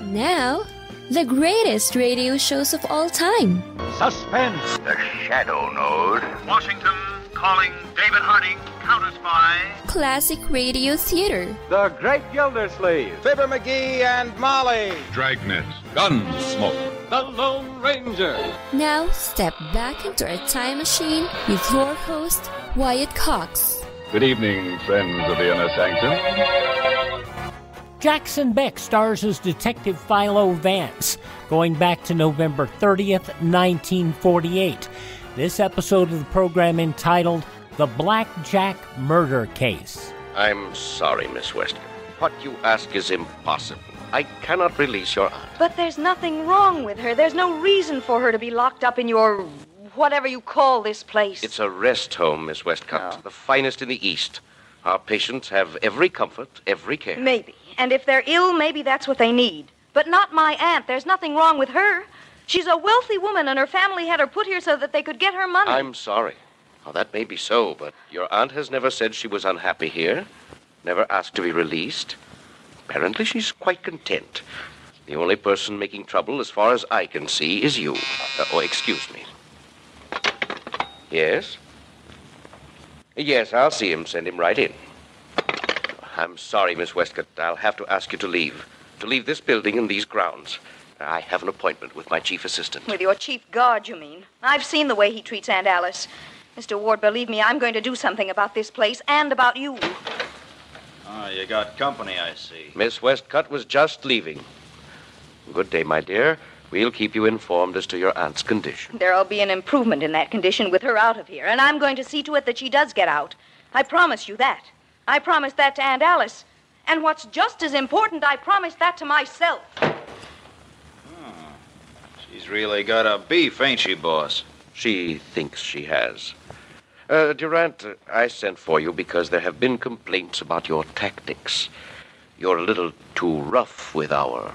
Now, the greatest radio shows of all time. Suspense. The Shadow Node. Washington calling David Harding, counter-spy. Classic radio theater. The Great Gildersleeve. Fibber McGee and Molly. Dragnet. Gunsmoke. The Lone Ranger. Now, step back into a time machine with your host, Wyatt Cox. Good evening, friends of the Inner Sanctum. Jackson Beck stars as Detective Philo Vance, going back to November 30th, 1948. This episode of the program entitled The Blackjack Murder Case. I'm sorry, Miss Wescott. What you ask is impossible. I cannot release your aunt. But there's nothing wrong with her. There's no reason for her to be locked up in your... whatever you call this place. It's a rest home, Miss Westcott. Oh. The finest in the East. Our patients have every comfort, every care. Maybe. And if they're ill, maybe that's what they need. But not my aunt. There's nothing wrong with her. She's a wealthy woman, and her family had her put here so that they could get her money. I'm sorry. Well, that may be so, but your aunt has never said she was unhappy here. Never asked to be released. Apparently she's quite content. The only person making trouble, as far as I can see, is you. Excuse me. Yes? Yes, I'll see him. Send him right in. I'm sorry, Miss Westcott. I'll have to ask you to leave. To leave this building and these grounds. I have an appointment with my chief assistant. With your chief guard, you mean? I've seen the way he treats Aunt Alice. Mr. Ward, believe me, I'm going to do something about this place and about you. Oh, you got company, I see. Miss Westcott was just leaving. Good day, my dear. We'll keep you informed as to your aunt's condition. There'll be an improvement in that condition with her out of here, and I'm going to see to it that she does get out. I promise you that. I promised that to Aunt Alice. And what's just as important, I promised that to myself. She's really got a beef, ain't she, boss? She thinks she has. Durant, I sent for you because there have been complaints about your tactics. You're a little too rough with our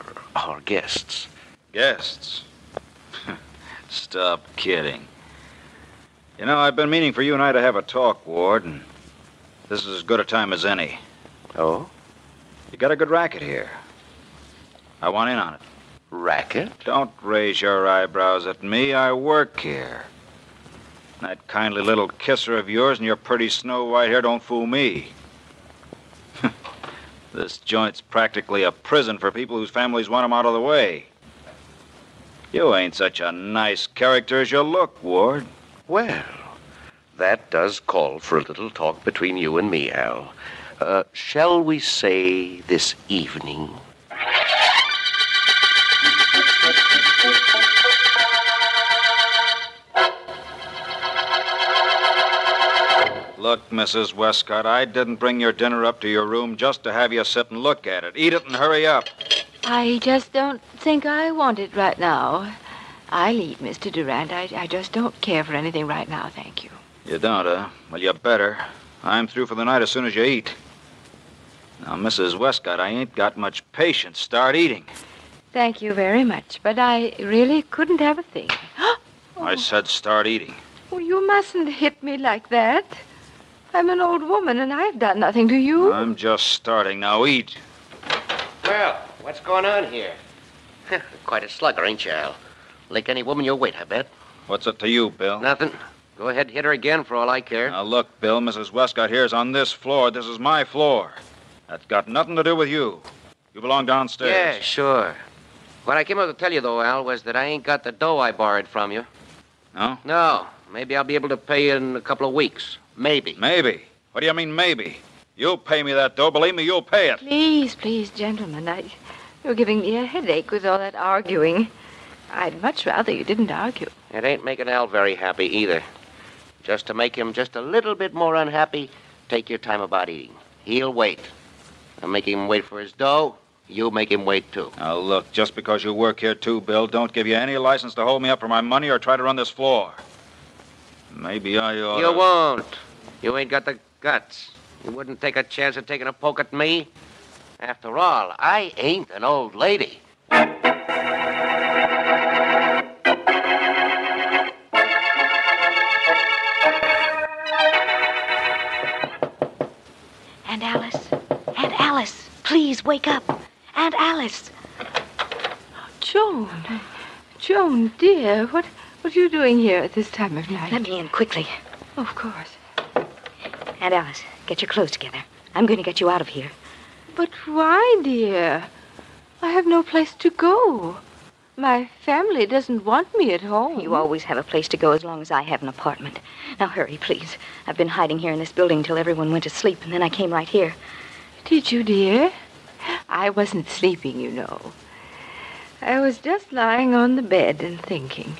guests. Guests? Stop kidding. You know, I've been meaning for you and I to have a talk, Ward, and this is as good a time as any. Oh? You got a good racket here. I want in on it. Racket? Don't raise your eyebrows at me. I work here. That kindly little kisser of yours and your pretty snow-white hair don't fool me. This joint's practically a prison for people whose families want them out of the way. You ain't such a nice character as you look, Ward. Well, that does call for a little talk between you and me, Al. Shall we say this evening? Look, Mrs. Wescott, I didn't bring your dinner up to your room just to have you sit and look at it. Eat it and hurry up. I just don't think I want it right now. I'll eat, Mr. Durant. I just don't care for anything right now, thank you. You don't, huh? Well, you better. I'm through for the night as soon as you eat. Now, Mrs. Wescott, I ain't got much patience. Start eating. Thank you very much, but I really couldn't have a thing. I said start eating. Oh, you mustn't hit me like that. I'm an old woman, and I've done nothing to you. I'm just starting. Now eat. Well, what's going on here? Quite a slugger, ain't you, Al? Like any woman your weight, I bet. What's it to you, Bill? Nothing. Go ahead, hit her again for all I care. Now, look, Bill, Mrs. Wescott here's on this floor. This is my floor. That's got nothing to do with you. You belong downstairs. Yeah, sure. What I came up to tell you, though, Al, was that I ain't got the dough I borrowed from you. No? No. Maybe I'll be able to pay you in a couple of weeks. Maybe. Maybe? What do you mean, maybe? You'll pay me that dough. Believe me, you'll pay it. Please, gentlemen. You're giving me a headache with all that arguing. I'd much rather you didn't argue. It ain't making Al very happy either. Just to make him just a little bit more unhappy, take your time about eating. He'll wait. I'm making him wait for his dough. You make him wait, too. Now, look, just because you work here, too, Bill, don't give you any license to hold me up for my money or try to run this floor. Maybe I ought to... You won't. You ain't got the guts. You wouldn't take a chance of taking a poke at me. After all, I ain't an old lady. Aunt Alice, please wake up. Aunt Alice. Joan, dear, what are you doing here at this time of night? Let me in quickly. Of course. Aunt Alice, get your clothes together. I'm going to get you out of here. But why, dear? I have no place to go. My family doesn't want me at home. You always have a place to go as long as I have an apartment. Now hurry, please. I've been hiding here in this building till everyone went to sleep, and then I came right here. Did you, dear? I wasn't sleeping, you know. I was just lying on the bed and thinking.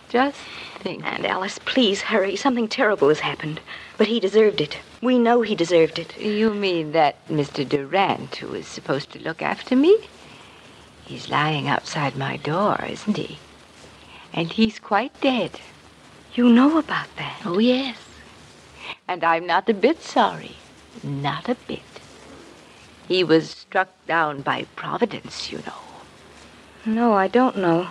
Just thinking. And Alice, please hurry. Something terrible has happened. But he deserved it. We know he deserved it. You mean that Mr. Durant, who is supposed to look after me? He's lying outside my door, isn't he? And he's quite dead. You know about that? Oh, yes. And I'm not a bit sorry. Not a bit. He was struck down by Providence, you know. No, I don't know.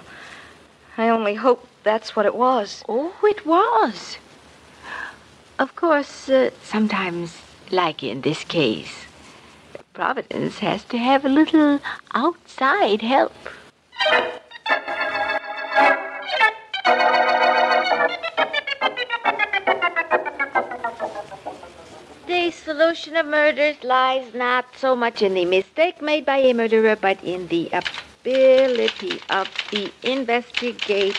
I only hope that's what it was. Oh, it was. Of course, sometimes, like in this case, Providence has to have a little outside help. The solution of murders lies not so much in the mistake made by a murderer, but in the ability of the investigator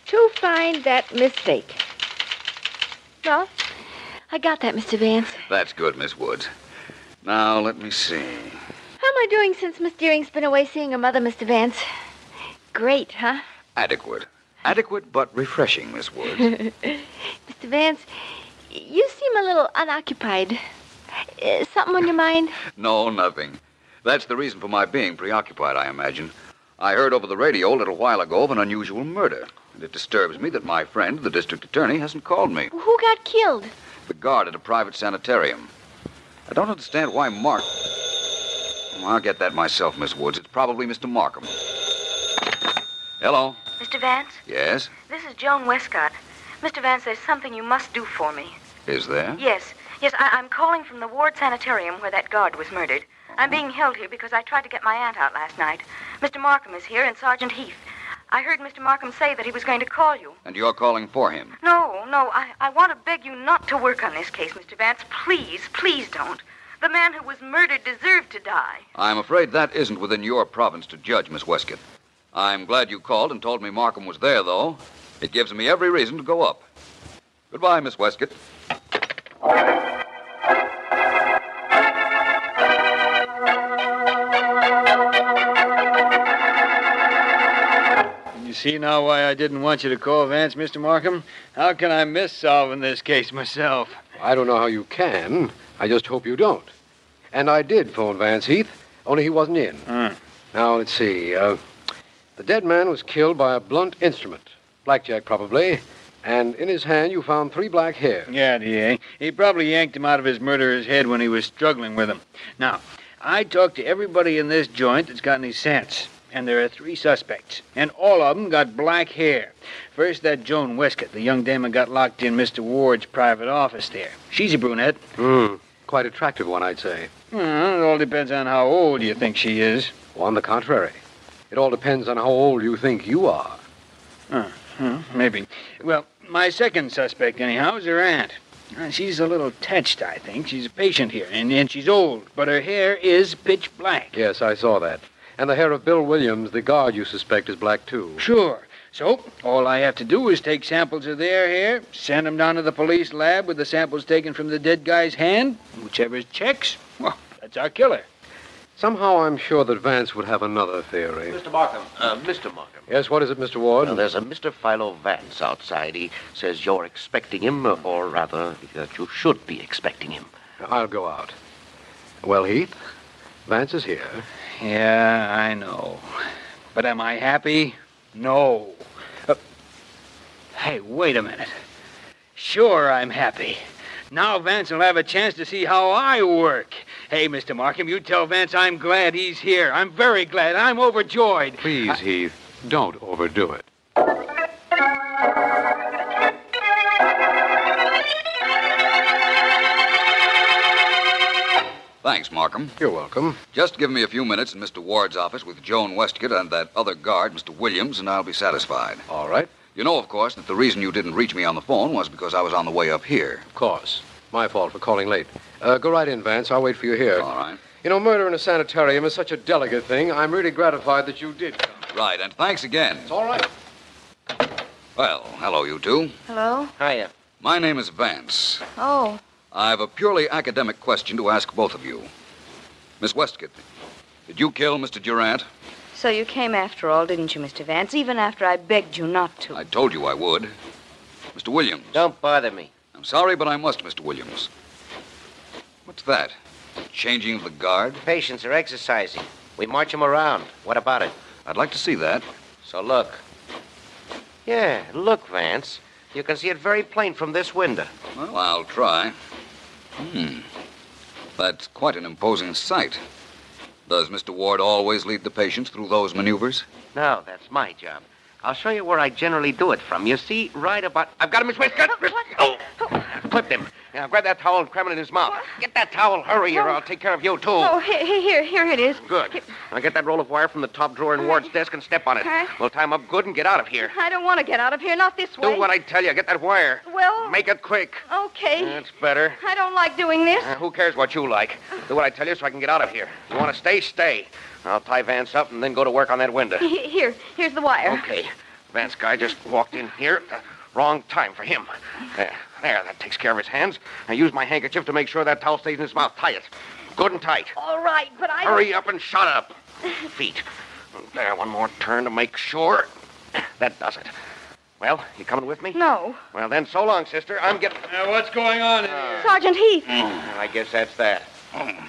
to find that mistake. Well, I got that, Mr. Vance. That's good, Miss Woods. Now, let me see. How am I doing since Miss Deering's been away seeing her mother, Mr. Vance? Great, huh? Adequate. Adequate but refreshing, Miss Woods. Mr. Vance, you seem a little unoccupied. Something on your mind? No, nothing. That's the reason for my being preoccupied, I imagine. I heard over the radio a little while ago of an unusual murder, and it disturbs me that my friend, the district attorney, hasn't called me. Who got killed? The guard at a private sanitarium. I don't understand why Mark... I'll get that myself, Miss Woods. It's probably Mr. Markham. Hello? Mr. Vance? Yes? This is Joan Wescott. Mr. Vance, there's something you must do for me. Is there? Yes, I'm calling from the ward sanitarium where that guard was murdered. I'm being held here because I tried to get my aunt out last night. Mr. Markham is here and Sergeant Heath. I heard Mr. Markham say that he was going to call you. And you're calling for him? No, I want to beg you not to work on this case, Mr. Vance. Please don't. The man who was murdered deserved to die. I'm afraid that isn't within your province to judge, Miss Wescott. I'm glad you called and told me Markham was there, though. It gives me every reason to go up. Goodbye, Miss Wescott. You see now why I didn't want you to call Vance, Mr. Markham? How can I miss solving this case myself? I don't know how you can. I just hope you don't. And I did phone Vance Heath, only he wasn't in. Now, let's see. The dead man was killed by a blunt instrument. Blackjack, probably. And in his hand, you found 3 black hairs. Yeah, D.A. He probably yanked him out of his murderer's head when he was struggling with him. Now, I talked to everybody in this joint that's got any sense. And there are 3 suspects. And all of them got black hair. First, that Joan Wescott, the young dame who got locked in Mr. Ward's private office there. She's a brunette. Quite attractive one, I'd say. It all depends on how old you think she is. On the contrary. It all depends on how old you think you are. Maybe. Well, my second suspect, anyhow, is her aunt. She's a little touched, I think. She's a patient here, and she's old, but her hair is pitch black. Yes, I saw that. And the hair of Bill Williams, the guard you suspect, is black, too. Sure. So, all I have to do is take samples of their hair, send them down to the police lab with the samples taken from the dead guy's hand. Whichever checks, well, that's our killer. Somehow I'm sure that Vance would have another theory. Mr. Markham. Mr. Markham. Yes, what is it, Mr. Ward? Well, there's a Mr. Philo Vance outside. He says you're expecting him, or rather, that you should be expecting him. I'll go out. Well, Heath, Vance is here. Yeah, I know. But am I happy? No. Hey, wait a minute. Sure, I'm happy. Now Vance will have a chance to see how I work. Hey, Mr. Markham, you tell Vance I'm glad he's here. I'm very glad. I'm overjoyed. Please, Heath, don't overdo it. Thanks, Markham. You're welcome. Just give me a few minutes in Mr. Ward's office with Joan Wescott and that other guard, Mr. Williams, and I'll be satisfied. All right. You know, of course, that the reason you didn't reach me on the phone was because I was on the way up here. Of course. My fault for calling late. Go right in, Vance. I'll wait for you here. All right. You know, murder in a sanitarium is such a delicate thing. I'm really gratified that you did come. Right, and thanks again. It's all right. Well, hello, you two. Hello? Hiya. My name is Vance. Oh. I've a purely academic question to ask both of you. Miss Westcott, did you kill Mr. Durant? So you came after all, didn't you, Mr. Vance? Even after I begged you not to. I told you I would. Mr. Williams. Don't bother me. I'm sorry, but I must, Mr. Williams. What's that? Changing of the guard? Patients are exercising. We march them around. What about it? I'd like to see that. So look. Yeah, look, Vance. You can see it very plain from this window. Well, I'll try. That's quite an imposing sight. Does Mr. Ward always lead the patients through those maneuvers? No, that's my job. I'll show you where I generally do it from. You see, right about... I've got him, Miss Wescott. Oh! I've clipped him. Now, grab that towel and cram it in his mouth. Get that towel. Hurry, or I'll take care of you, too. Oh, here it is. Good. Now, get that roll of wire from the top drawer in Ward's desk and step on it. Okay. We'll tie him up good and get out of here. I don't want to get out of here, not this way. Do what I tell you. Get that wire. Well... Make it quick. Okay. That's better. I don't like doing this. Who cares what you like? Do what I tell you so I can get out of here. You want to stay, stay. I'll tie Vance up and then go to work on that window. Here's the wire. Okay. Vance guy just walked in here. Wrong time for him. There, that takes care of his hands. Now use my handkerchief to make sure that towel stays in his mouth. Tie it. Good and tight. All right, but I... Hurry up and shut up. Feet. There, one more turn to make sure. That does it. Well, you coming with me? No. Well, then, so long, sister. I'm getting... What's going on here? Sergeant Heath. I guess that's that.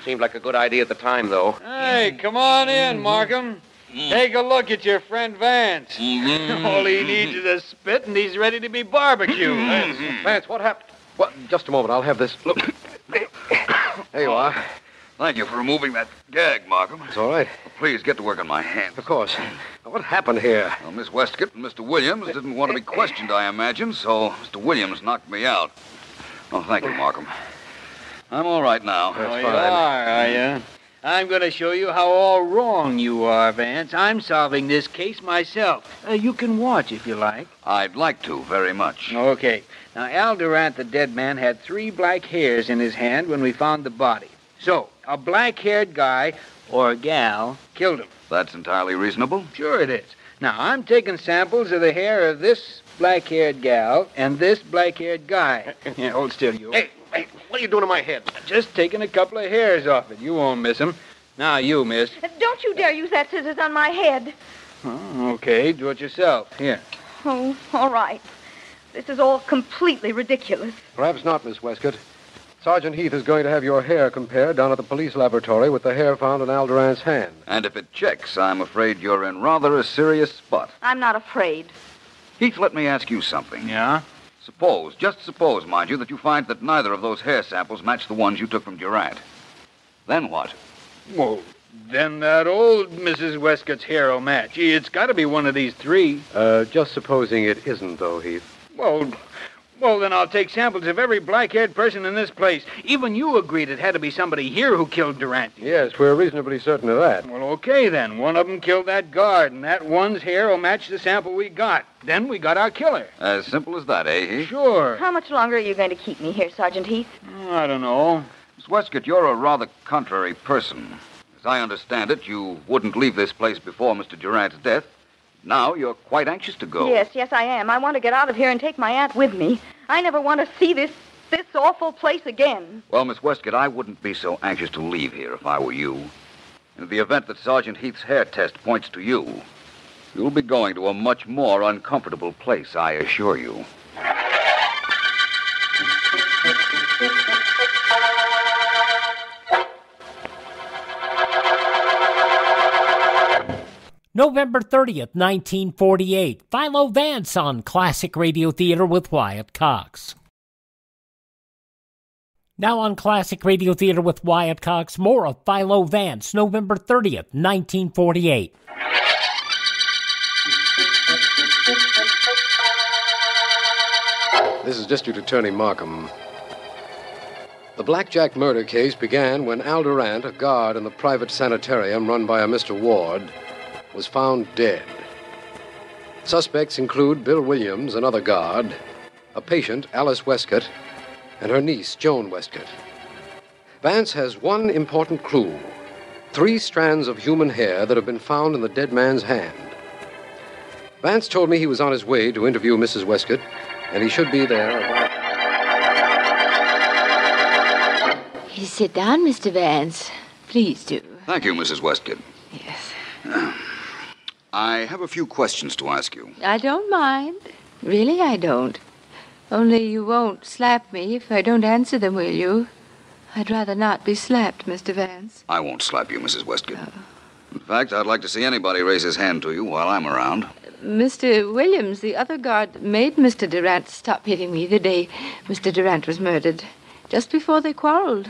Seemed like a good idea at the time, though. Hey, come on in, Markham. Take a look at your friend Vance. All he needs is a spit, and he's ready to be barbecued. Vance, what happened? Well, just a moment. I'll have this. Look. There you are. Thank you for removing that gag, Markham. It's all right. Please get to work on my hands. Of course. What happened here? Well, Miss Westcott and Mr. Williams didn't want to be questioned, I imagine, so Mr. Williams knocked me out. Oh, thank you, Markham. I'm all right now. Oh, you are you? I'm going to show you how all wrong you are, Vance. I'm solving this case myself. You can watch if you like. I'd like to, very much. Okay. Now, Al Durant, the dead man, had 3 black hairs in his hand when we found the body. So, a black-haired guy, or gal, killed him. That's entirely reasonable. Sure it is. Now, I'm taking samples of the hair of this black-haired gal and this black-haired guy. Yeah, hold still, you. Hey, what are you doing to my head? Just taking a couple of hairs off it. You won't miss 'em. Now, you, miss. Don't you dare use that scissors on my head. Oh, okay, do it yourself. Here. Oh, all right. This is all completely ridiculous. Perhaps not, Miss Wescott. Sergeant Heath is going to have your hair compared down at the police laboratory with the hair found in Al Durant's hand. And if it checks, I'm afraid you're in rather a serious spot. I'm not afraid. Heath, let me ask you something. Yeah? Suppose, just suppose, mind you, that you find that neither of those hair samples match the ones you took from Durant. Then what? Well, then that old Mrs. Wescott's hair will match. It's got to be one of these 3. Just supposing it isn't, though, Heath. Well, then I'll take samples of every black-haired person in this place. Even you agreed it had to be somebody here who killed Durant. Yes, we're reasonably certain of that. Well, okay, then. One of them killed that guard, and that one's hair will match the sample we got. Then we got our killer. As simple as that, eh, Heath? Sure. How much longer are you going to keep me here, Sergeant Heath? I don't know. Miss Wescott, you're a rather contrary person. As I understand it, you wouldn't leave this place before Mr. Durant's death. Now you're quite anxious to go. Yes, I am. I want to get out of here and take my aunt with me. I never want to see this awful place again. Well, Miss Wescott, I wouldn't be so anxious to leave here if I were you. In the event that Sergeant Heath's hair test points to you, you'll be going to a much more uncomfortable place, I assure you. November 30th, 1948. Philo Vance on Classic Radio Theater with Wyatt Cox. Now on Classic Radio Theater with Wyatt Cox, more of Philo Vance, November 30th, 1948. This is District Attorney Markham. The Blackjack murder case began when Al Durant, a guard in the private sanitarium run by a Mr. Ward, was found dead. Suspects include Bill Williams, another guard, a patient, Alice Wescott, and her niece, Joan Wescott. Vance has one important clue: 3 strands of human hair that have been found in the dead man's hand. Vance told me he was on his way to interview Mrs. Wescott, and he should be there. Please sit down, Mr. Vance. Please do. Thank you, Mrs. Wescott. Yes. I have a few questions to ask you. I don't mind. Really, I don't. Only you won't slap me if I don't answer them, will you? I'd rather not be slapped, Mr. Vance. I won't slap you, Mrs. Wescott. In fact, I'd like to see anybody raise his hand to you while I'm around. Mr. Williams, the other guard, made Mr. Durant stop hitting me the day Mr. Durant was murdered. Just before they quarreled.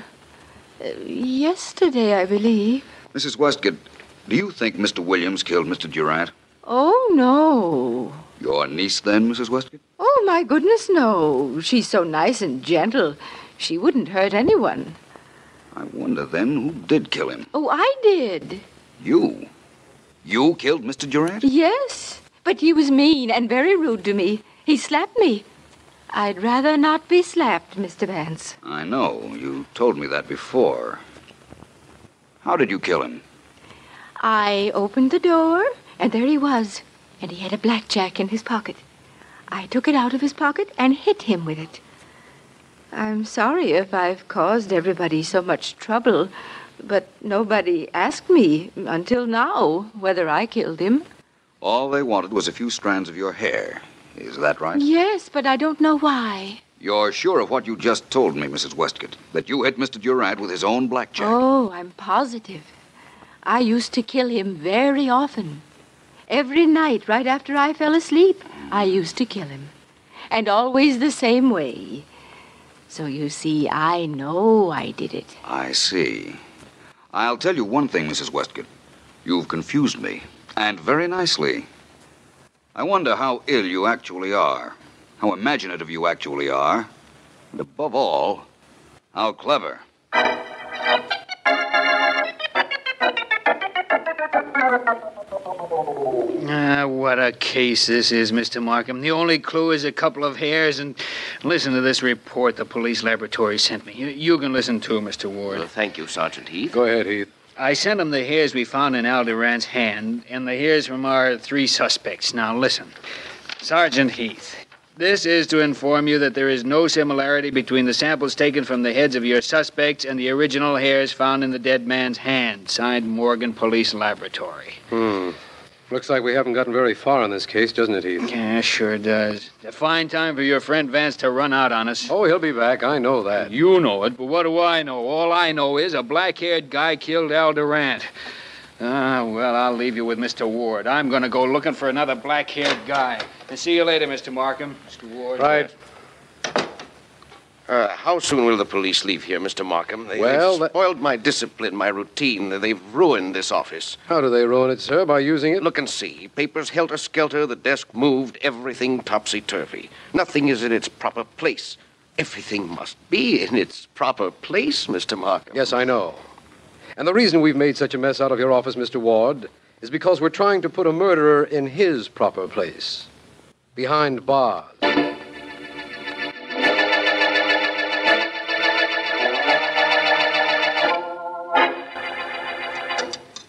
Yesterday, I believe. Mrs. Wescott, do you think Mr. Williams killed Mr. Durant? Oh, no. Your niece, then, Mrs. Wescott? Oh, my goodness, no. She's so nice and gentle. She wouldn't hurt anyone. I wonder, then, who did kill him? Oh, I did. You? You killed Mr. Durant? Yes, but he was mean and very rude to me. He slapped me. I'd rather not be slapped, Mr. Vance. I know. You told me that before. How did you kill him? I opened the door, and there he was. And he had a blackjack in his pocket. I took it out of his pocket and hit him with it. I'm sorry if I've caused everybody so much trouble, but nobody asked me until now whether I killed him. All they wanted was a few strands of your hair. Is that right? Yes, but I don't know why. You're sure of what you just told me, Mrs. Wescott, that you hit Mr. Durant with his own blackjack? Oh, I'm positive. I used to kill him very often. Every night, right after I fell asleep, I used to kill him. And always the same way. So you see, I know I did it. I see. I'll tell you one thing, Mrs. Wescott. You've confused me, and very nicely. I wonder how ill you actually are, how imaginative you actually are, and above all, how clever. What a case this is, Mr. Markham. The only clue is a couple of hairs, and listen to this report the police laboratory sent me. You can listen too, Mr. Ward. Well, thank you, Sergeant Heath. Go ahead, Heath. I sent him the hairs we found in Al Durant's hand, and the hairs from our 3 suspects. Now, listen. Sergeant Heath, this is to inform you that there is no similarity between the samples taken from the heads of your suspects and the original hairs found in the dead man's hand. Signed, Morgan Police Laboratory. Looks like we haven't gotten very far on this case, doesn't it, Heath? Yeah, sure does. A fine time for your friend Vance to run out on us. Oh, he'll be back. I know that. You know it, but what do I know? All I know is a black-haired guy killed Al Durant. Well, I'll leave you with Mr. Ward. I'm going to go looking for another black-haired guy. And see you later, Mr. Markham. Mr. Ward. Right. How soon will the police leave here, Mr. Markham? They've Well, spoiled my discipline, my routine. They've ruined this office. How do they ruin it, sir? By using it? Look and see. Papers helter-skelter, the desk moved, everything topsy-turvy. Nothing is in its proper place. Everything must be in its proper place, Mr. Markham. Yes, I know. And the reason we've made such a mess out of your office, Mr. Ward, is because we're trying to put a murderer in his proper place. Behind bars.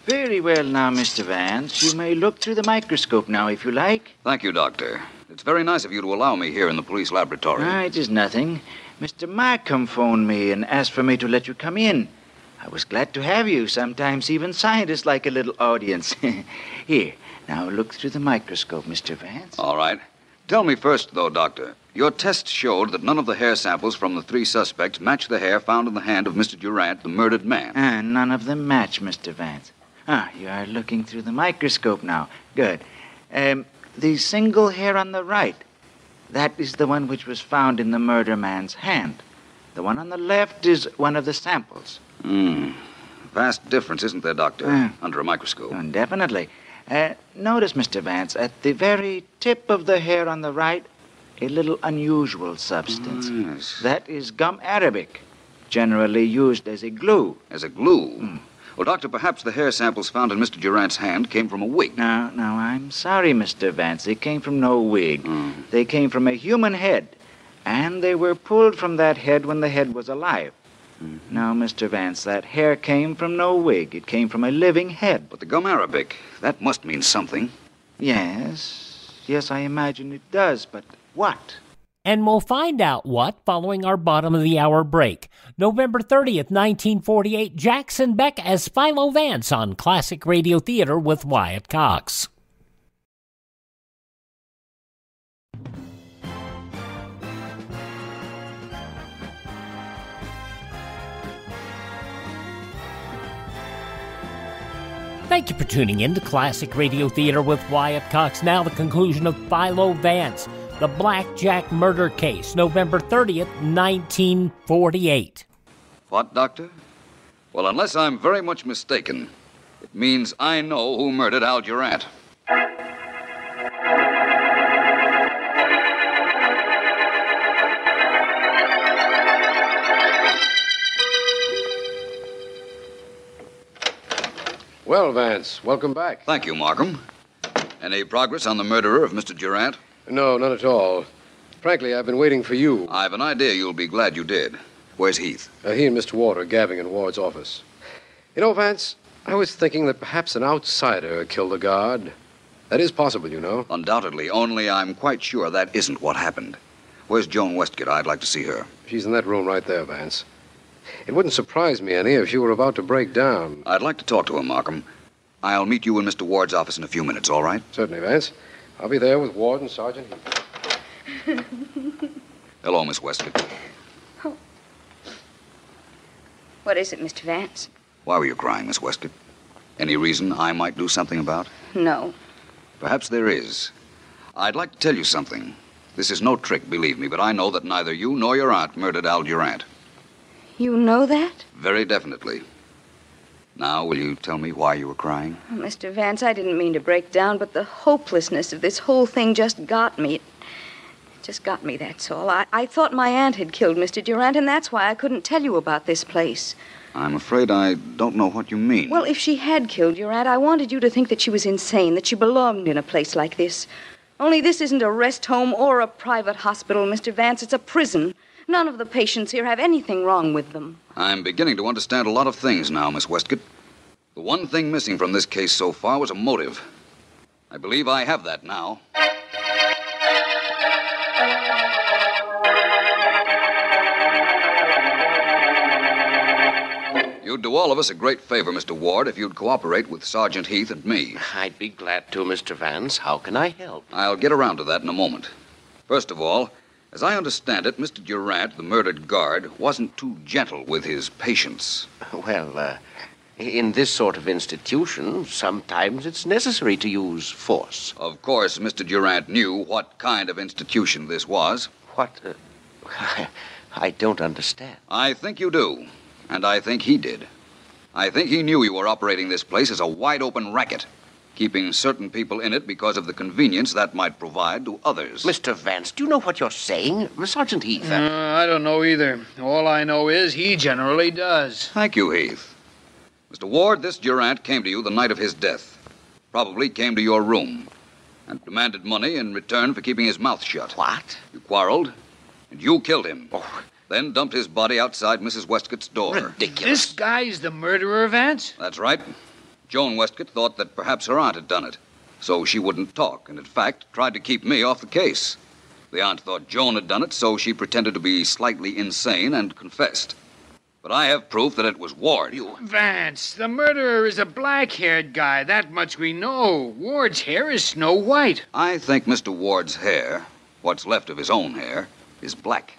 Very well now, Mr. Vance. You may look through the microscope now, if you like. Thank you, Doctor. It's very nice of you to allow me here in the police laboratory. It is nothing. Mr. Markham phoned me and asked for me to let you come in. I was glad to have you. Sometimes even scientists like a little audience. Here, now look through the microscope, Mr. Vance. All right. Tell me first, though, Doctor. Your test showed that none of the hair samples from the 3 suspects match the hair found in the hand of Mr. Durant, the murdered man. None of them match, Mr. Vance. You are looking through the microscope now. Good. The single hair on the right, that is the one which was found in the murder man's hand. The one on the left is one of the samples. Vast difference, isn't there, Doctor? Under a microscope. Definitely. Notice, Mr. Vance, at the very tip of the hair on the right, a little unusual substance. Yes. That is gum arabic. generally used as a glue. As a glue? Well, Doctor, perhaps the hair samples found in Mr. Durant's hand came from a wig. No, I'm sorry, Mr. Vance. They came from no wig. They came from a human head. And they were pulled from that head when the head was alive. Now, Mr. Vance, that hair came from no wig. It came from a living head. But the gum arabic, that must mean something. Yes, I imagine it does, but what? And we'll find out what following our bottom of the hour break. November 30th, 1948, Jackson Beck as Philo Vance on Classic Radio Theater with Wyatt Cox. Thank you for tuning in to Classic Radio Theater with Wyatt Cox. Now the conclusion of Philo Vance, the Blackjack murder case, November 30th, 1948. What, Doctor? Well, unless I'm very much mistaken, it means I know who murdered Al Durant. Well, Vance, welcome back. Thank you, Markham. Any progress on the murderer of Mr. Durant? No, none at all. Frankly, I've been waiting for you. I've an idea you'll be glad you did. Where's Heath? He and Mr. Ward are gabbing in Ward's office. You know, Vance, I was thinking that perhaps an outsider killed the guard. That is possible, you know. Undoubtedly, only I'm quite sure that isn't what happened. Where's Joan Wescott? I'd like to see her. She's in that room right there, Vance. It wouldn't surprise me any if she were about to break down. I'd like to talk to her, Markham. I'll meet you in Mr. Ward's office in a few minutes, all right? Certainly, Vance. I'll be there with Ward and Sergeant Heath. Hello, Miss Wescott. Oh. What is it, Mr. Vance? Why were you crying, Miss Wescott? Any reason I might do something about? No. Perhaps there is. I'd like to tell you something. This is no trick, believe me, but I know that neither you nor your aunt murdered Al Durant. You know that? Very definitely. Now, will you tell me why you were crying? Oh, Mr. Vance, I didn't mean to break down, but the hopelessness of this whole thing just got me. It just got me, that's all. I thought my aunt had killed Mr. Durant, and that's why I couldn't tell you about this place. I'm afraid I don't know what you mean. Well, if she had killed your aunt, I wanted you to think that she was insane, that she belonged in a place like this. Only this isn't a rest home or a private hospital, Mr. Vance. It's a prison. None of the patients here have anything wrong with them. I'm beginning to understand a lot of things now, Miss Wescott. The one thing missing from this case so far was a motive. I believe I have that now. You'd do all of us a great favor, Mr. Ward, if you'd cooperate with Sergeant Heath and me. I'd be glad to, Mr. Vance. How can I help? I'll get around to that in a moment. First of all, as I understand it, Mr. Durant, the murdered guard, wasn't too gentle with his patients. Well, in this sort of institution, sometimes it's necessary to use force. Of course, Mr. Durant knew what kind of institution this was. What? I don't understand. I think you do, and I think he did. I think he knew you were operating this place as a wide-open racket, keeping certain people in it because of the convenience that might provide to others. Mr. Vance, do you know what you're saying? Sergeant Heath. I don't know either. All I know is he generally does. Thank you, Heath. Mr. Ward, this Durant came to you the night of his death. Probably came to your room and demanded money in return for keeping his mouth shut. What? You quarreled, and you killed him. Oh. Then dumped his body outside Mrs. Wescott's door. Ridiculous. This guy's the murderer, Vance? That's right. Joan Wescott thought that perhaps her aunt had done it, so she wouldn't talk, and in fact tried to keep me off the case. The aunt thought Joan had done it, so she pretended to be slightly insane and confessed. But I have proof that it was Ward. Vance, the murderer is a black-haired guy. That much we know. Ward's hair is snow white. I think Mr. Ward's hair, what's left of his own hair, is black.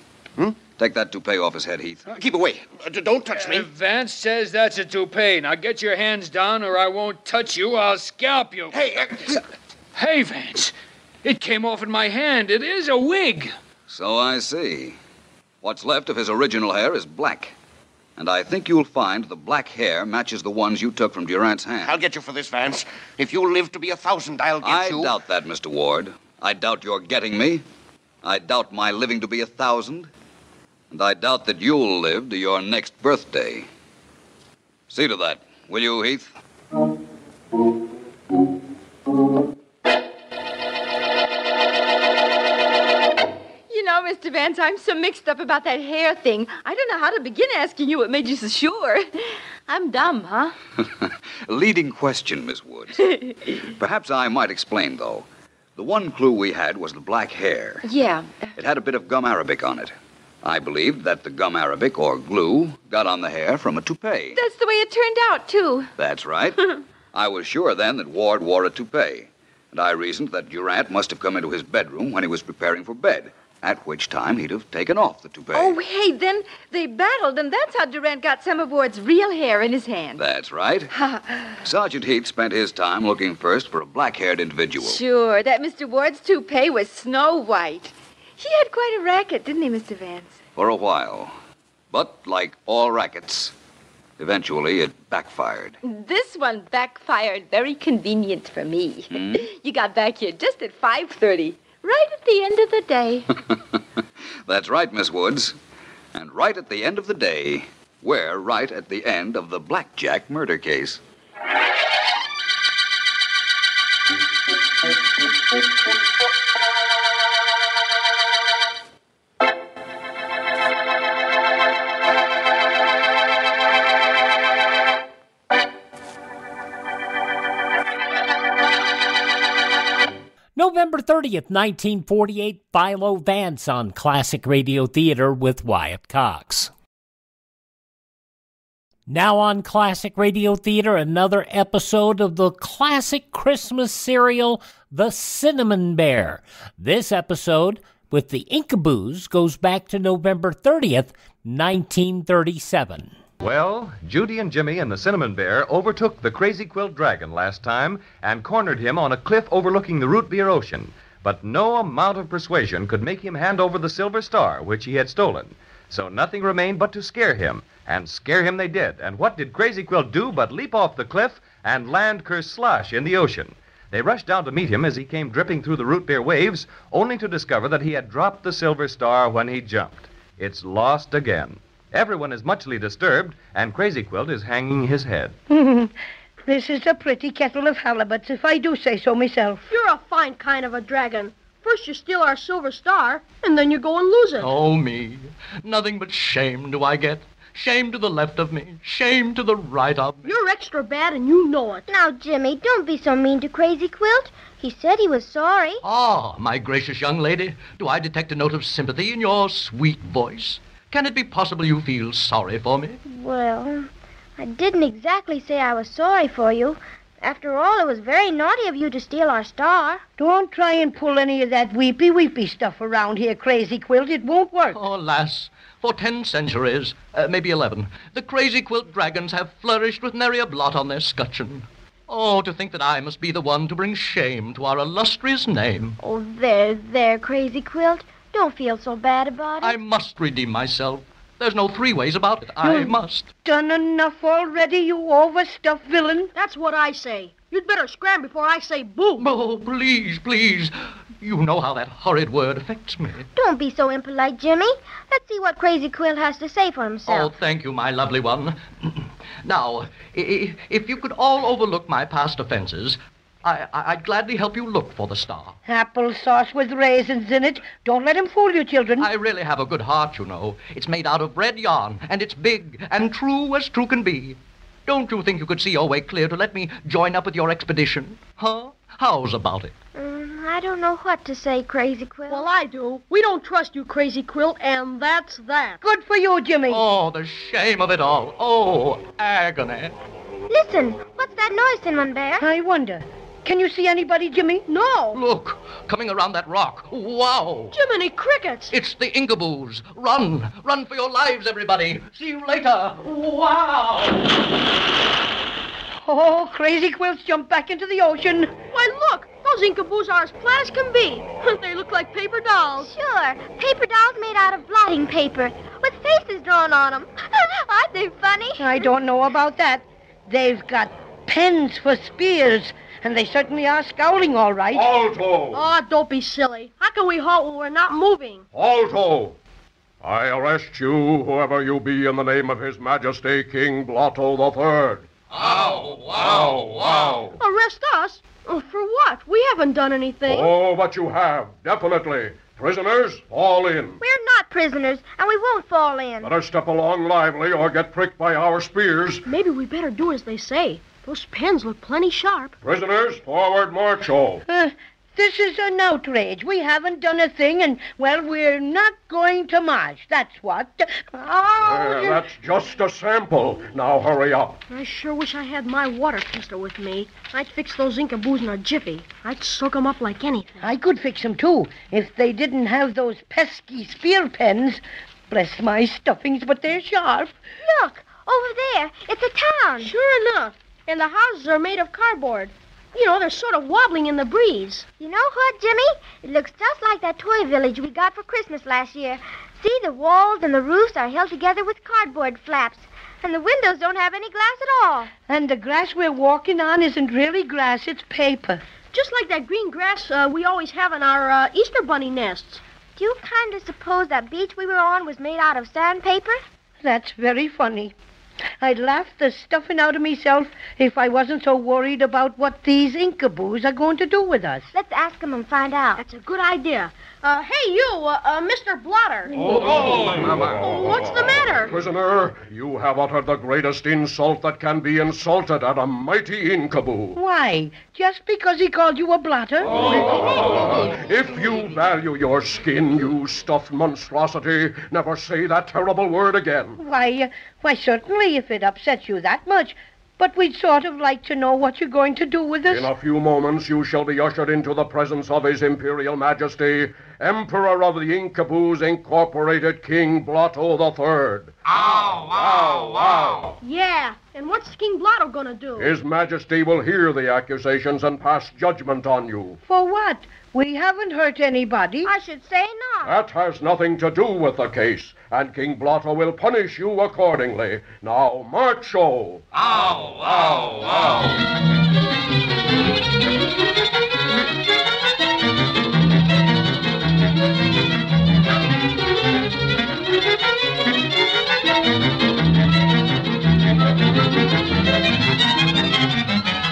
Take that toupee off his head, Heath. Keep away. Don't touch me. Vance says that's a toupee. Now get your hands down or I won't touch you. I'll scalp you. Hey, Hey, Vance. It came off in my hand. It is a wig. So I see. What's left of his original hair is black. And I think you'll find the black hair matches the ones you took from Durant's hand. I'll get you for this, Vance. If you live to be 1,000, I'll get you. I doubt that, Mr. Ward. I doubt your getting me. I doubt my living to be 1,000. And I doubt that you'll live to your next birthday. See to that, will you, Heath? You know, Mr. Vance, I'm so mixed up about that hair thing. I don't know how to begin asking you what made you so sure. I'm dumb, huh? Leading question, Miss Woods. Perhaps I might explain, though. The one clue we had was the black hair. Yeah. It had a bit of gum arabic on it. I believed that the gum arabic, or glue, got on the hair from a toupee. That's the way it turned out, too. That's right. I was sure then that Ward wore a toupee, and I reasoned that Durant must have come into his bedroom when he was preparing for bed, at which time he'd have taken off the toupee. Oh, hey, then they battled, and that's how Durant got some of Ward's real hair in his hand. That's right. Sergeant Heath spent his time looking first for a black-haired individual. Sure, that Mr. Ward's toupee was snow white. He had quite a racket, didn't he, Mr. Vance? For a while. But, like all rackets, eventually it backfired. This one backfired very convenient for me. You got back here just at 5:30, right at the end of the day. That's right, Miss Woods. And right at the end of the day, we're right at the end of the Blackjack murder case. November 30th, 1948, Philo Vance on Classic Radio Theater with Wyatt Cox. Now on Classic Radio Theater, another episode of the classic Christmas serial, The Cinnamon Bear. This episode, with the Inkaboos, goes back to November 30th, 1937. Well, Judy and Jimmy and the Cinnamon Bear overtook the Crazy Quilt Dragon last time and cornered him on a cliff overlooking the Root Beer Ocean. But no amount of persuasion could make him hand over the Silver Star, which he had stolen. So nothing remained but to scare him. And scare him they did. And what did Crazy Quilt do but leap off the cliff and land kerslosh in the ocean? They rushed down to meet him as he came dripping through the root beer waves, only to discover that he had dropped the Silver Star when he jumped. It's lost again. Everyone is muchly disturbed, and Crazy Quilt is hanging his head. This is a pretty kettle of halibuts, if I do say so myself. You're a fine kind of a dragon. First you steal our Silver Star, and then you go and lose it. Oh, me. Nothing but shame do I get. Shame to the left of me. Shame to the right of me. You're extra bad, and you know it. Now, Jimmy, don't be so mean to Crazy Quilt. He said he was sorry. Ah, my gracious young lady, do I detect a note of sympathy in your sweet voice? Can it be possible you feel sorry for me? Well, I didn't exactly say I was sorry for you. After all, it was very naughty of you to steal our star. Don't try and pull any of that weepy stuff around here, Crazy Quilt. It won't work. Oh, alas, for 10 centuries, maybe 11, the Crazy Quilt dragons have flourished with nary a blot on their scutcheon. Oh, to think that I must be the one to bring shame to our illustrious name. Oh, there, Crazy Quilt. Don't feel so bad about it. I must redeem myself. There's no 3 ways about it. I must. Done enough already, you overstuffed villain. That's what I say. You'd better scram before I say boo. Oh, please. You know how that horrid word affects me. Don't be so impolite, Jimmy. Let's see what Crazy Quilt has to say for himself. Oh, thank you, my lovely one. Now, if you could all overlook my past offenses, I'd gladly help you look for the star. Applesauce with raisins in it. Don't let him fool you, children. I really have a good heart, you know. It's made out of red yarn, and it's big and true as true can be. Don't you think you could see your way clear to let me join up with your expedition? Huh? How's about it? I don't know what to say, Crazy Quilt. Well, I do. We don't trust you, Crazy Quilt, and that's that. Good for you, Jimmy. Oh, the shame of it all. Oh, agony. Listen, what's that noise, Cinnamon Bear? I wonder. Can you see anybody, Jimmy? No. Look, coming around that rock. Wow. Jiminy crickets. It's the Inkaboos. Run. Run for your lives, everybody. See you later. Wow. Oh, Crazy Quilt's jumped back into the ocean. Why, look. Those Inkaboos are as flat as can be. They look like paper dolls. Sure. Paper dolls made out of blotting paper with faces drawn on them. Aren't they funny? I don't know about that. They've got pens for spears. And they certainly are scowling, all right. Alto! Oh, don't be silly. How can we halt when we're not moving? Alto! I arrest you, whoever you be, in the name of His Majesty King Blotto III. Ow, wow. Arrest us? Oh, for what? We haven't done anything. Oh, but you have, definitely. Prisoners, fall in. We're not prisoners, and we won't fall in. Better step along lively or get pricked by our spears. Maybe we better do as they say. Those pens look plenty sharp. Prisoners, forward march, oh. This is an outrage. We haven't done a thing, and, well, we're not going to march. That's what. That's just a sample. Now hurry up. I sure wish I had my water pistol with me. I'd fix those Inkaboos in a jiffy. I'd soak 'em up like anything. I could fix 'em, too, if they didn't have those pesky spear pens. Bless my stuffings, but they're sharp. Look, over there. It's a town. Sure enough. And the houses are made of cardboard. You know, they're sort of wobbling in the breeze. You know what, Jimmy? It looks just like that toy village we got for Christmas last year. See, the walls and the roofs are held together with cardboard flaps. And the windows don't have any glass at all. And the grass we're walking on isn't really grass, it's paper. Just like that green grass we always have in our Easter bunny nests. Do you kind of suppose that beach we were on was made out of sandpaper? That's very funny. I'd laugh the stuffing out of myself if I wasn't so worried about what these Inkaboos are going to do with us. Let's ask them and find out. That's a good idea. Hey, you, Mr. Blotter. What's the matter? Prisoner, you have uttered the greatest insult that can be insulted at a mighty Inkaboo. Why? Just because he called you a blotter? If you value your skin, you stuffed monstrosity, never say that terrible word again. Why, certainly, if it upsets you that much. But we'd sort of like to know what you're going to do with us. In a few moments, you shall be ushered into the presence of His Imperial Majesty, Emperor of the Inkaboos Incorporated, King Blotto III. Ow. Yeah, and what's King Blotto gonna do? His Majesty will hear the accusations and pass judgment on you. For what? We haven't hurt anybody. I should say not. That has nothing to do with the case, and King Blotto will punish you accordingly. Now, march, oh! Ow.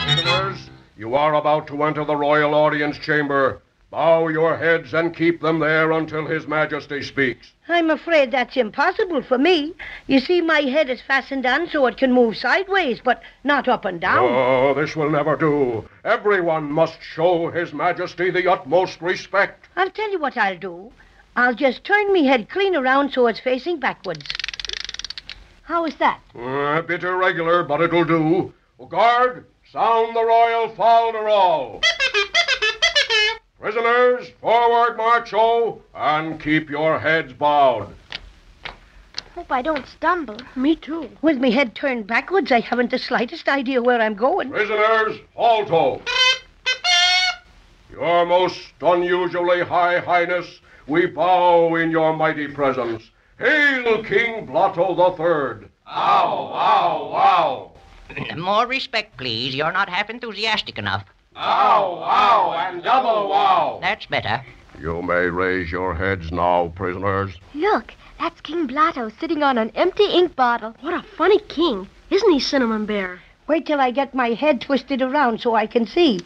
Listeners, you are about to enter the royal audience chamber. Bow your heads and keep them there until His Majesty speaks. I'm afraid that's impossible for me. You see, my head is fastened on so it can move sideways, but not up and down. Oh, this will never do. Everyone must show His Majesty the utmost respect. I'll tell you what I'll do. I'll just turn me head clean around so it's facing backwards. How is that? A bit irregular, but it'll do. Guard, sound the royal fol-de-rol. Prisoners, forward march, oh, and keep your heads bowed. Hope I don't stumble. Me too. With me head turned backwards, I haven't the slightest idea where I'm going. Prisoners, halt, oh. Your most unusually high highness, we bow in your mighty presence. Hail, King Blotto III. Ow. More respect, please. You're not half enthusiastic enough. Ow, and double wow. That's better. You may raise your heads now, prisoners. Look, that's King Blotto sitting on an empty ink bottle. What a funny king. Isn't he, Cinnamon Bear? Wait till I get my head twisted around so I can see.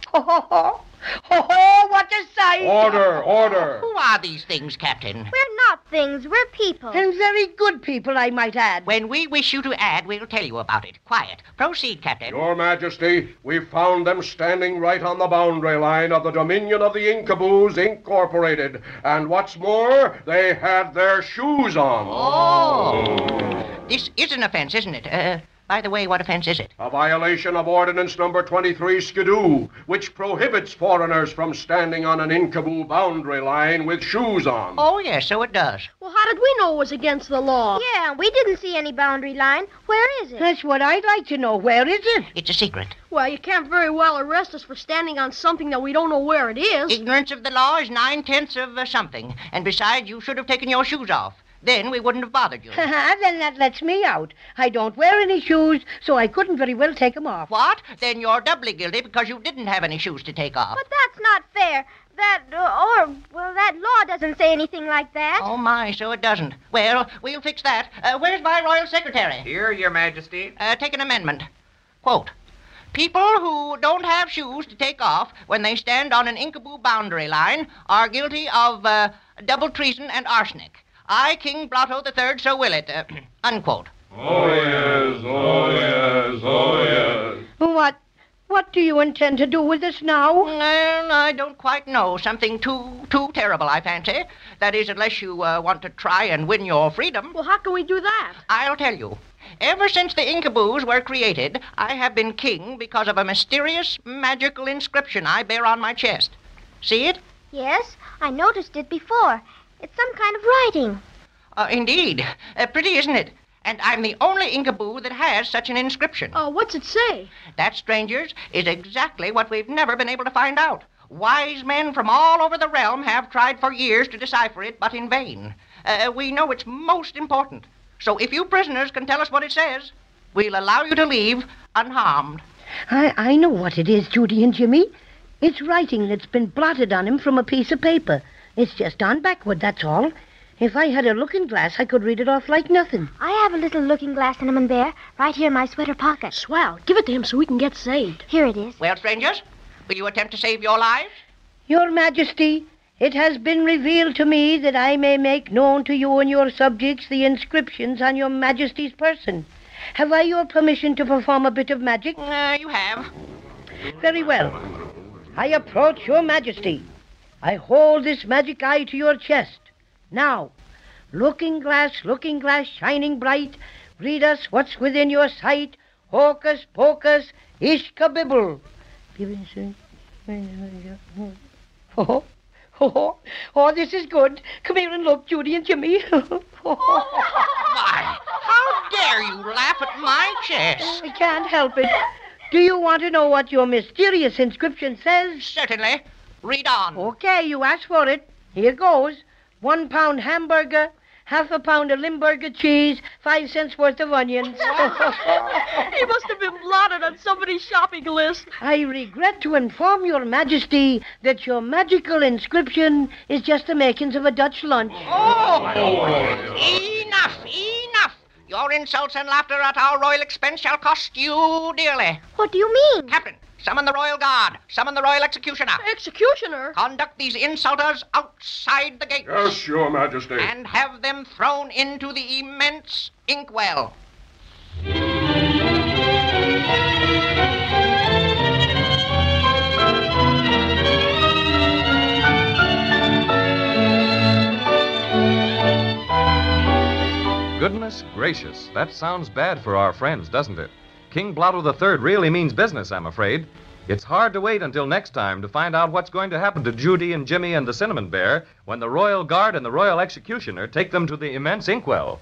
Ho, what a sight! Order. Who are these things, Captain? We're not things, we're people. And very good people, I might add. When we wish you to add, we'll tell you about it. Quiet. Proceed, Captain. Your Majesty, we found them standing right on the boundary line of the dominion of the Inkaboos Incorporated. And what's more, they had their shoes on. Oh. This is an offense, isn't it? By the way, what offense is it? A violation of Ordinance Number 23 Skidoo, which prohibits foreigners from standing on an Inkaboo boundary line with shoes on. Oh, yes, so it does. Well, how did we know it was against the law? Yeah, we didn't see any boundary line. Where is it? That's what I'd like to know. Where is it? It's a secret. Well, you can't very well arrest us for standing on something that we don't know where it is. Ignorance of the law is 9/10 of something. And besides, you should have taken your shoes off. Then we wouldn't have bothered you. Then that lets me out. I don't wear any shoes, so I couldn't very well take them off. What? Then you're doubly guilty because you didn't have any shoes to take off. But that's not fair. that law doesn't say anything like that. Oh, my, so it doesn't. Well, we'll fix that. Where's my royal secretary? Here, Your Majesty. Take an amendment. Quote, people who don't have shoes to take off when they stand on an Inkaboo boundary line are guilty of double treason and arsenic. I, King Blotto III, so will it. Unquote. Oh, yes, oh, yes, oh, yes. What do you intend to do with this now? Well, I don't quite know. Something too terrible, I fancy. That is, unless you want to try and win your freedom. Well, how can we do that? I'll tell you. Ever since the Inkaboos were created, I have been king because of a mysterious, magical inscription I bear on my chest. See it? Yes, I noticed it before. It's some kind of writing. Indeed. Pretty, isn't it? And I'm the only Inkaboo that has such an inscription. Oh, what's it say? That, strangers, is exactly what we've never been able to find out. Wise men from all over the realm have tried for years to decipher it, but in vain. We know it's most important. So if you prisoners can tell us what it says, we'll allow you to leave unharmed. I know what it is, Judy and Jimmy. It's writing that's been blotted on him from a piece of paper. It's just on backward, that's all. If I had a looking glass, I could read it off like nothing. I have a little looking glass, Cinnamon Bear, right here in my sweater pocket. Swell. Give it to him so we can get saved. Here it is. Well, strangers, will you attempt to save your lives? Your Majesty, it has been revealed to me that I may make known to you and your subjects the inscriptions on your Majesty's person. Have I your permission to perform a bit of magic? You have. Very well. I approach your Majesty. I hold this magic eye to your chest. Now, looking glass, shining bright, read us what's within your sight. Hocus pocus, ishkabibble. Oh, this is good. Come here and look, Judy and Jimmy. Why, how dare you laugh at my chest? I can't help it. Do you want to know what your mysterious inscription says? Certainly. Read on. Okay, you asked for it. Here goes. 1 pound hamburger, half a pound of Limburger cheese, 5 cents worth of onions. He must have been blotted on somebody's shopping list. I regret to inform your Majesty that your magical inscription is just the makings of a Dutch lunch. Enough! Your insults and laughter at our royal expense shall cost you dearly. What do you mean? Captain, summon the royal guard. Summon the royal executioner. Executioner? Conduct these insulters outside the gates. Yes, Your Majesty. And have them thrown into the immense inkwell. Goodness gracious, that sounds bad for our friends, doesn't it? King Blotto III really means business, I'm afraid. It's hard to wait until next time to find out what's going to happen to Judy and Jimmy and the Cinnamon Bear when the Royal Guard and the Royal Executioner take them to the immense inkwell.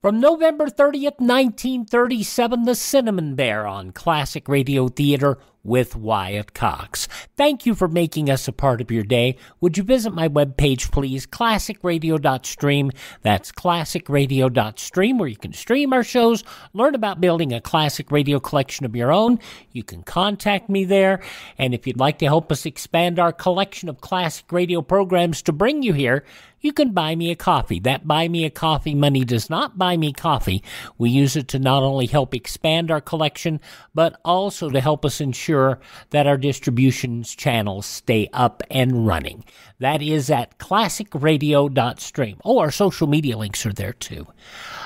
From November 30th, 1937, The Cinnamon Bear on Classic Radio Theater with Wyatt Cox. Thank you for making us a part of your day. Would you visit my webpage, please, classicradio.stream. That's classicradio.stream, where you can stream our shows, learn about building a classic radio collection of your own. You can contact me there. And if you'd like to help us expand our collection of classic radio programs to bring you here, you can buy me a coffee. That buy me a coffee money does not buy me coffee. We use it to not only help expand our collection, but also to help us ensure that our distributions channels stay up and running. That is at classicradio.stream. Oh, our social media links are there too.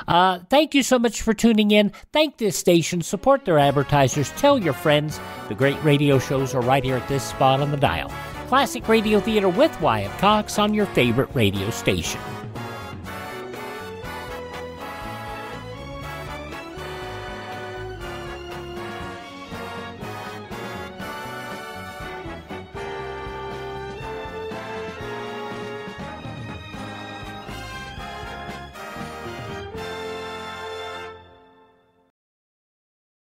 Thank you so much for tuning in. Thank this station. Support their advertisers. Tell your friends. The great radio shows are right here at this spot on the dial. Classic Radio Theater with Wyatt Cox on your favorite radio station.